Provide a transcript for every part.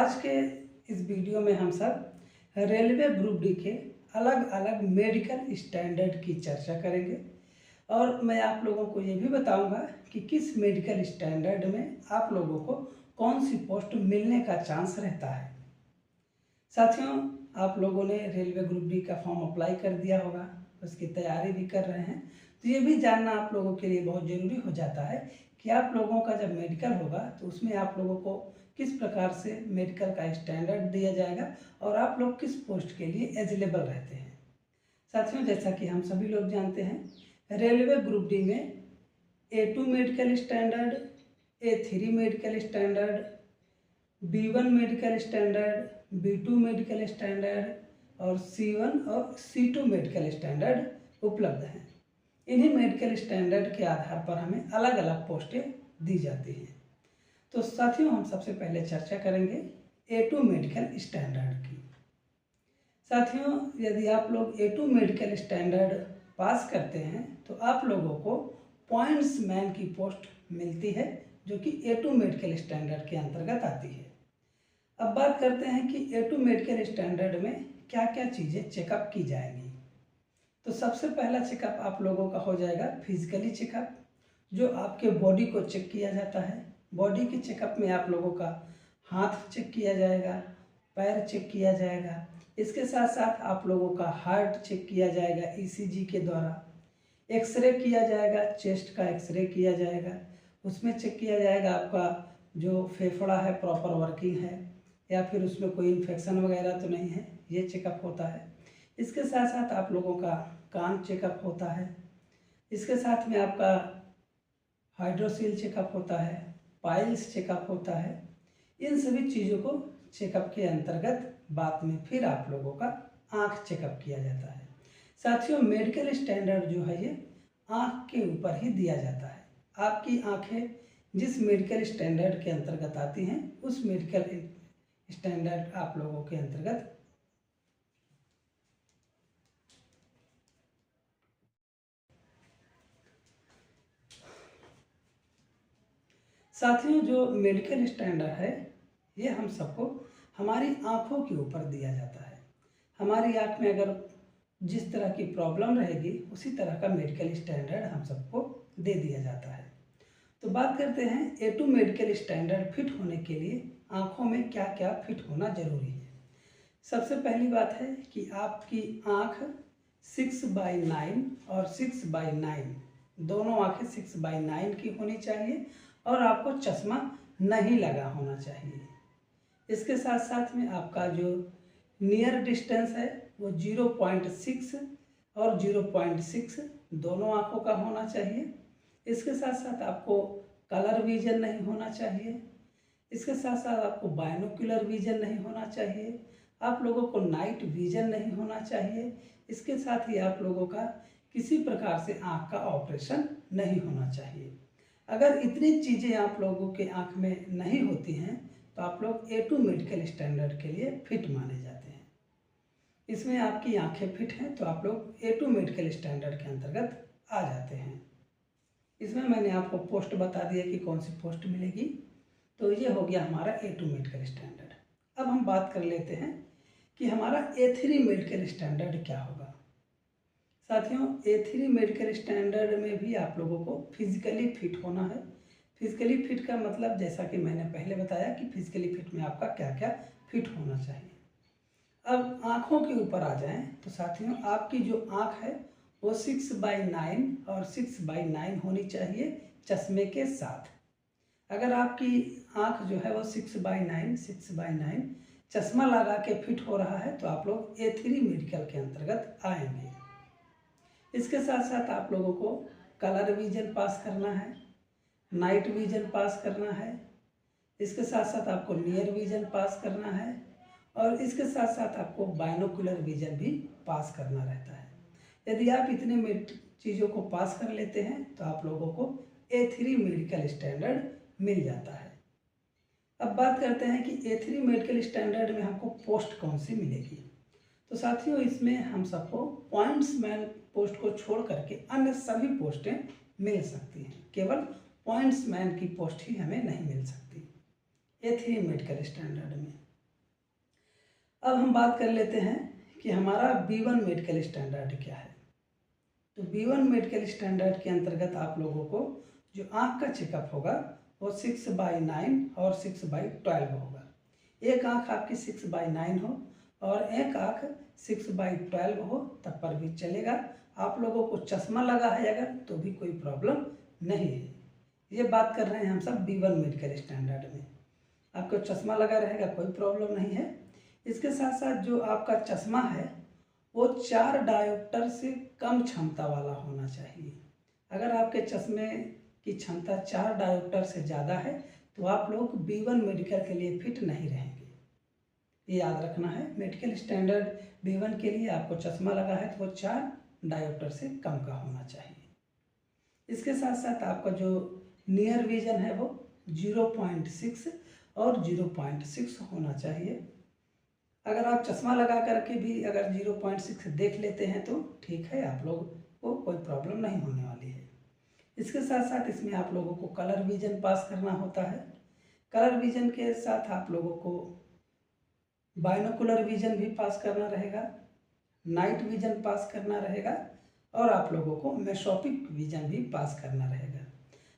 आज के इस वीडियो में हम सब रेलवे ग्रुप डी के अलग अलग मेडिकल स्टैंडर्ड की चर्चा करेंगे और मैं आप लोगों को ये भी बताऊंगा कि किस मेडिकल स्टैंडर्ड में आप लोगों को कौन सी पोस्ट मिलने का चांस रहता है। साथियों, आप लोगों ने रेलवे ग्रुप डी का फॉर्म अप्लाई कर दिया होगा, उसकी तैयारी भी कर रहे हैं, तो ये भी जानना आप लोगों के लिए बहुत ज़रूरी हो जाता है कि आप लोगों का जब मेडिकल होगा तो उसमें आप लोगों को किस प्रकार से मेडिकल का स्टैंडर्ड दिया जाएगा और आप लोग किस पोस्ट के लिए एलिजिबल रहते हैं। साथियों, जैसा कि हम सभी लोग जानते हैं, रेलवे ग्रुप डी में A2 medical standard, A3 medical standard, B1 medical standard, B2 medical standard और C1 और C2 मेडिकल स्टैंडर्ड उपलब्ध हैं। इन्हीं मेडिकल स्टैंडर्ड के आधार पर हमें अलग अलग पोस्टें दी जाती हैं। तो साथियों, हम सबसे पहले चर्चा करेंगे A2 मेडिकल स्टैंडर्ड की। साथियों, यदि आप लोग A2 मेडिकल स्टैंडर्ड पास करते हैं तो आप लोगों को पॉइंट्स मैन की पोस्ट मिलती है, जो कि A2 मेडिकल स्टैंडर्ड के अंतर्गत आती है। अब बात करते हैं कि A2 मेडिकल स्टैंडर्ड में क्या क्या चीज़ें चेकअप की जाएंगी। तो सबसे पहला चेकअप आप लोगों का हो जाएगा फिजिकली चेकअप, जो आपके बॉडी को चेक किया जाता है। बॉडी के चेकअप में आप लोगों का हाथ चेक किया जाएगा, पैर चेक किया जाएगा, इसके साथ साथ आप लोगों का हार्ट चेक किया जाएगा ECG के द्वारा, एक्सरे किया जाएगा, चेस्ट का एक्सरे किया जाएगा, उसमें चेक किया जाएगा आपका जो फेफड़ा है प्रॉपर वर्किंग है या फिर उसमें कोई इन्फेक्शन वगैरह तो नहीं है, ये चेकअप होता है। इसके साथ साथ आप लोगों का कान चेकअप होता है, इसके साथ में आपका हाइड्रोसील चेकअप होता है, पाइल्स चेकअप होता है। इन सभी चीज़ों को चेकअप के अंतर्गत बाद में फिर आप लोगों का आँख चेकअप किया जाता है। साथियों, मेडिकल स्टैंडर्ड जो है ये आँख के ऊपर ही दिया जाता है। आपकी आँखें जिस मेडिकल स्टैंडर्ड के अंतर्गत आती हैं उस मेडिकल स्टैंडर्ड आप लोगों के अंतर्गत साथियों, जो मेडिकल स्टैंडर्ड है ये हम सबको हमारी आँखों के ऊपर दिया जाता है। हमारी आँख में अगर जिस तरह की प्रॉब्लम रहेगी उसी तरह का मेडिकल स्टैंडर्ड हम सबको दे दिया जाता है। तो बात करते हैं A2 मेडिकल स्टैंडर्ड फिट होने के लिए आँखों में क्या क्या फिट होना जरूरी है। सबसे पहली बात है कि आपकी आँख 6/9 और 6/9 दोनों आँखें 6/9 की होनी चाहिए और आपको चश्मा नहीं लगा होना चाहिए। इसके साथ साथ में आपका जो नियर डिस्टेंस है वो 0.6 और 0.6 दोनों आँखों का होना चाहिए। इसके साथ साथ आपको कलर विजन नहीं होना चाहिए। इसके साथ साथ आपको बाइनोक्यूलर विजन नहीं होना चाहिए। आप लोगों को नाइट विजन नहीं होना चाहिए। इसके साथ ही आप लोगों का किसी प्रकार से आँख का ऑपरेशन नहीं होना चाहिए। अगर इतनी चीज़ें आप लोगों के आँख में नहीं होती हैं तो आप लोग A2 मेडिकल स्टैंडर्ड के लिए फिट माने जाते हैं। इसमें आपकी आँखें फिट हैं तो आप लोग A2 मेडिकल स्टैंडर्ड के अंतर्गत आ जाते हैं। इसमें मैंने आपको पोस्ट बता दिया कि कौन सी पोस्ट मिलेगी। तो ये हो गया हमारा A2 मेडिकल स्टैंडर्ड। अब हम बात कर लेते हैं कि हमारा A3 मेडिकल स्टैंडर्ड क्या होगा। साथियों, A3 मेडिकल स्टैंडर्ड में भी आप लोगों को फिजिकली फिट होना है। फिजिकली फिट का मतलब जैसा कि मैंने पहले बताया कि फिजिकली फिट में आपका क्या क्या फिट होना चाहिए। अब आँखों के ऊपर आ जाएं तो साथियों, आपकी जो आँख है वो 6/9 और 6/9 होनी चाहिए चश्मे के साथ। अगर आपकी आँख जो है वो 6/9 चश्मा लगा के फिट हो रहा है तो आप लोग A3 मेडिकल के अंतर्गत आएंगे। इसके साथ साथ आप लोगों को कलर विजन पास करना है, नाइट विजन पास करना है, इसके साथ साथ आपको नियर विजन पास करना है और इसके साथ साथ आपको बाइनोक्यूलर विजन भी पास करना रहता है। यदि आप इतने चीज़ों को पास कर लेते हैं तो आप लोगों को A3 मेडिकल स्टैंडर्ड मिल जाता है। अब बात करते हैं कि A3 मेडिकल स्टैंडर्ड में हमको पोस्ट कौन सी मिलेगी। तो साथियों, इसमें हम सबको पॉइंट्स मैन पोस्ट को छोड़ करके अन्य सभी पोस्टें मिल सकती हैं। केवल पॉइंट्स मैन की पोस्ट ही हमें नहीं मिल सकती A3 मेडिकल स्टैंडर्ड में। अब हम बात कर लेते हैं कि हमारा B1 मेडिकल स्टैंडर्ड क्या है। तो B1 मेडिकल स्टैंडर्ड के अंतर्गत आप लोगों को जो आँख का चेकअप होगा वो 6/9 और 6/12 होगा। एक आँख आपकी 6/9 हो और एक आँख 6/12 हो तब पर भी चलेगा। आप लोगों को चश्मा लगा है अगर तो भी कोई प्रॉब्लम नहीं है। ये बात कर रहे हैं हम सब B1 मेडिकल स्टैंडर्ड में। आपको चश्मा लगा रहेगा, कोई प्रॉब्लम नहीं है। इसके साथ साथ जो आपका चश्मा है वो 4 डायोप्टर से कम क्षमता वाला होना चाहिए। अगर आपके चश्मे की क्षमता 4 डायोप्टर से ज़्यादा है तो आप लोग B1 मेडिकल के लिए फिट नहीं रहेंगे। ये याद रखना है। मेडिकल स्टैंडर्ड B1 के लिए आपको चश्मा लगा है तो वो 4 डायोप्टर से कम का होना चाहिए। इसके साथ साथ आपका जो नियर विजन है वो 0.6 और 0.6 होना चाहिए। अगर आप चश्मा लगा करके भी अगर 0.6 देख लेते हैं तो ठीक है, आप लोग को कोई प्रॉब्लम नहीं होने वाली है। इसके साथ साथ इसमें आप लोगों को कलर विजन पास करना होता है। कलर विजन के साथ आप लोगों को बाइनोकुलर विजन भी पास करना रहेगा, नाइट विजन पास करना रहेगा और आप लोगों को मेसोपिक विजन भी पास करना रहेगा।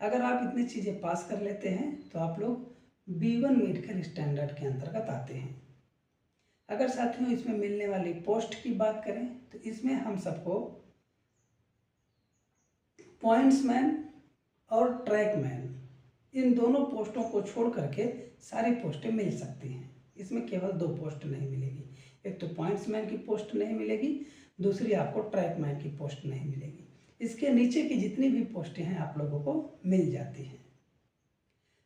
अगर आप इतनी चीज़ें पास कर लेते हैं तो आप लोग B1 मेडिकल स्टैंडर्ड के अंतर्गत आते हैं। अगर साथियों इसमें मिलने वाली पोस्ट की बात करें तो इसमें हम सबको पॉइंट्समैन और ट्रैकमैन इन दोनों पोस्टों को छोड़ करके सारी पोस्टें मिल सकती हैं। इसमें केवल 2 पोस्ट नहीं मिलेगी। एक तो पॉइंट्समैन की पोस्ट नहीं मिलेगी, दूसरी आपको ट्रैकमैन की पोस्ट नहीं मिलेगी। इसके नीचे की जितनी भी पोस्टें हैं आप लोगों को मिल जाती हैं।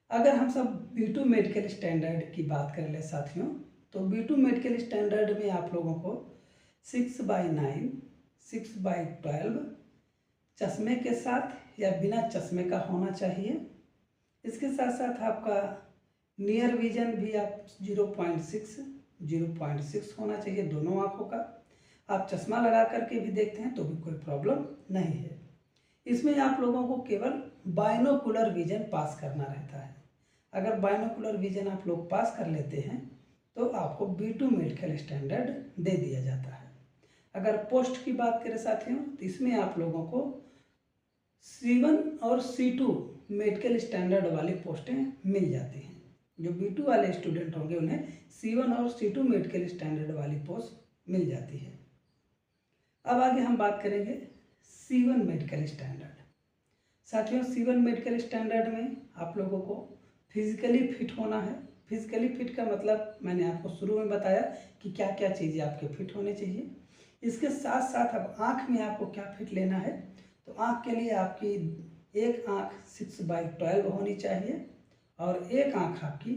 अगर हम सब B2 मेडिकल स्टैंडर्ड की बात कर ले साथियों तो B2 मेडिकल स्टैंडर्ड में आप लोगों को 6/9, 6/12 चश्मे के साथ या बिना चश्मे का होना चाहिए। इसके साथ साथ आपका नियर विजन भी आप 0.6 होना चाहिए दोनों आँखों का। आप चश्मा लगा करके भी देखते हैं तो भी कोई प्रॉब्लम नहीं है। इसमें आप लोगों को केवल बाइनोकुलर विजन पास करना रहता है। अगर बाइनोकुलर विजन आप लोग पास कर लेते हैं तो आपको B2 मेडिकल स्टैंडर्ड दे दिया जाता है। अगर पोस्ट की बात करें साथियों तो इसमें आप लोगों को C1 और C2 मेडिकल स्टैंडर्ड वाली पोस्टें मिल जाती हैं। जो B2 वाले स्टूडेंट होंगे उन्हें C1 और C2 मेडिकल स्टैंडर्ड वाली पोस्ट मिल जाती है। अब आगे हम बात करेंगे C1 मेडिकल स्टैंडर्ड। साथियों C1 मेडिकल स्टैंडर्ड में आप लोगों को फिजिकली फिट होना है। फिजिकली फिट का मतलब मैंने आपको शुरू में बताया कि क्या क्या चीज़ें आपके फिट होने चाहिए। इसके साथ साथ अब आँख में आपको क्या फिट लेना है तो आँख के लिए आपकी एक आँख 6/12 होनी चाहिए और एक आँख आपकी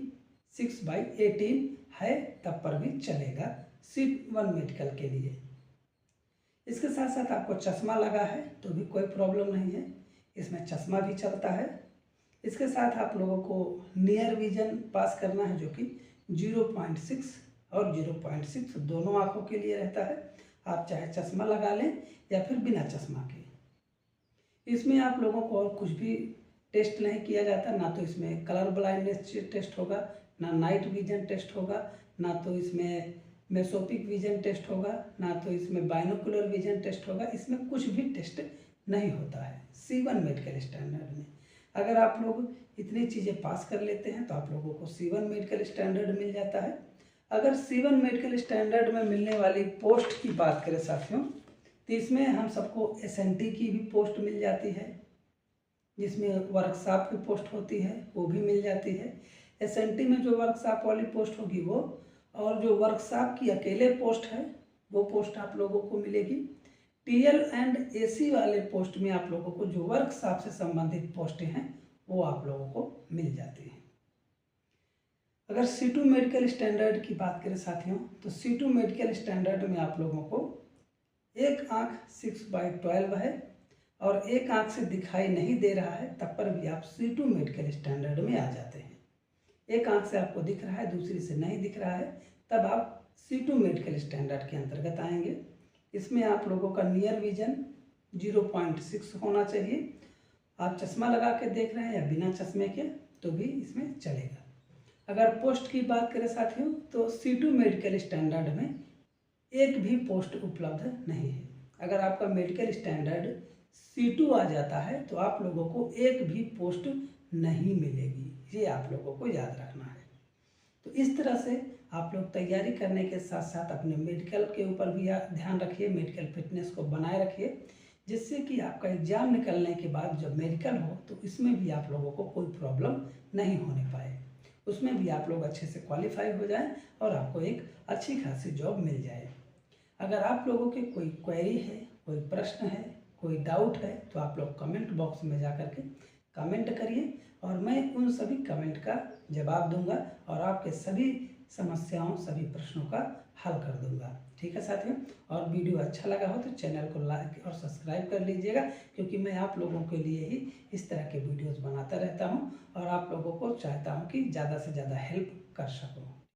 6/18 है तब पर भी चलेगा C1 मेडिकल के लिए। इसके साथ साथ आपको चश्मा लगा है तो भी कोई प्रॉब्लम नहीं है, इसमें चश्मा भी चलता है। इसके साथ आप लोगों को नियर विजन पास करना है जो कि 0.6 और 0.6 दोनों आँखों के लिए रहता है। आप चाहे चश्मा लगा लें या फिर बिना चश्मा के। इसमें आप लोगों को और कुछ भी टेस्ट नहीं किया जाता, ना तो इसमें कलर ब्लाइंडनेस टेस्ट होगा, ना नाइट विजन टेस्ट होगा, ना तो इसमें मेसोपिक विजन टेस्ट होगा, ना तो इसमें बाइनोकुलर विजन टेस्ट होगा। इसमें कुछ भी टेस्ट नहीं होता है C1 मेडिकल स्टैंडर्ड में। अगर आप लोग इतनी चीज़ें पास कर लेते हैं तो आप लोगों को C1 मेडिकल स्टैंडर्ड मिल जाता है। अगर C1 मेडिकल स्टैंडर्ड में मिलने वाली पोस्ट की बात करें साथियों तो इसमें हम सबको SNT की भी पोस्ट मिल जाती है, जिसमें वर्कशॉप की पोस्ट होती है वो भी मिल जाती है। SNT में जो वर्कशॉप वाली पोस्ट होगी वो, और जो वर्कशॉप की अकेले पोस्ट है वो पोस्ट आप लोगों को मिलेगी। TL एंड AC वाले पोस्ट में आप लोगों को जो वर्कशॉप से संबंधित पोस्टें हैं वो आप लोगों को मिल जाती हैं। अगर C2 मेडिकल स्टैंडर्ड की बात करें साथियों तो C2 मेडिकल स्टैंडर्ड में आप लोगों को एक आँख 6/12 है और एक आँख से दिखाई नहीं दे रहा है तब पर भी आप C2 मेडिकल स्टैंडर्ड में आ जाते हैं। एक आँख से आपको दिख रहा है, दूसरी से नहीं दिख रहा है, तब आप C2 मेडिकल स्टैंडर्ड के अंतर्गत आएंगे। इसमें आप लोगों का नियर विजन 0.6 होना चाहिए। आप चश्मा लगा के देख रहे हैं या बिना चश्मे के तो भी इसमें चलेगा। अगर पोस्ट की बात करें साथियों, तो C2 मेडिकल स्टैंडर्ड में एक भी पोस्ट उपलब्ध नहीं है। अगर आपका मेडिकल स्टैंडर्ड C2 आ जाता है तो आप लोगों को एक भी पोस्ट नहीं मिलेगी, ये आप लोगों को याद रखना है। तो इस तरह से आप लोग तैयारी करने के साथ साथ अपने मेडिकल के ऊपर भी ध्यान रखिए, मेडिकल फिटनेस को बनाए रखिए, जिससे कि आपका एग्ज़ाम निकलने के बाद जब मेडिकल हो तो इसमें भी आप लोगों को कोई प्रॉब्लम नहीं होने पाए, उसमें भी आप लोग अच्छे से क्वालिफाई हो जाएं और आपको एक अच्छी खासी जॉब मिल जाए। अगर आप लोगों के कोई क्वेरी है, कोई प्रश्न है, कोई डाउट है, तो आप लोग कमेंट बॉक्स में जा कर के कमेंट करिए और मैं उन सभी कमेंट का जवाब दूंगा और आपके सभी समस्याओं, सभी प्रश्नों का हल कर दूंगा। ठीक है साथियों, और वीडियो अच्छा लगा हो तो चैनल को लाइक और सब्सक्राइब कर लीजिएगा, क्योंकि मैं आप लोगों के लिए ही इस तरह के वीडियोस बनाता रहता हूं और आप लोगों को चाहता हूं कि ज़्यादा से ज़्यादा हेल्प कर सकूं।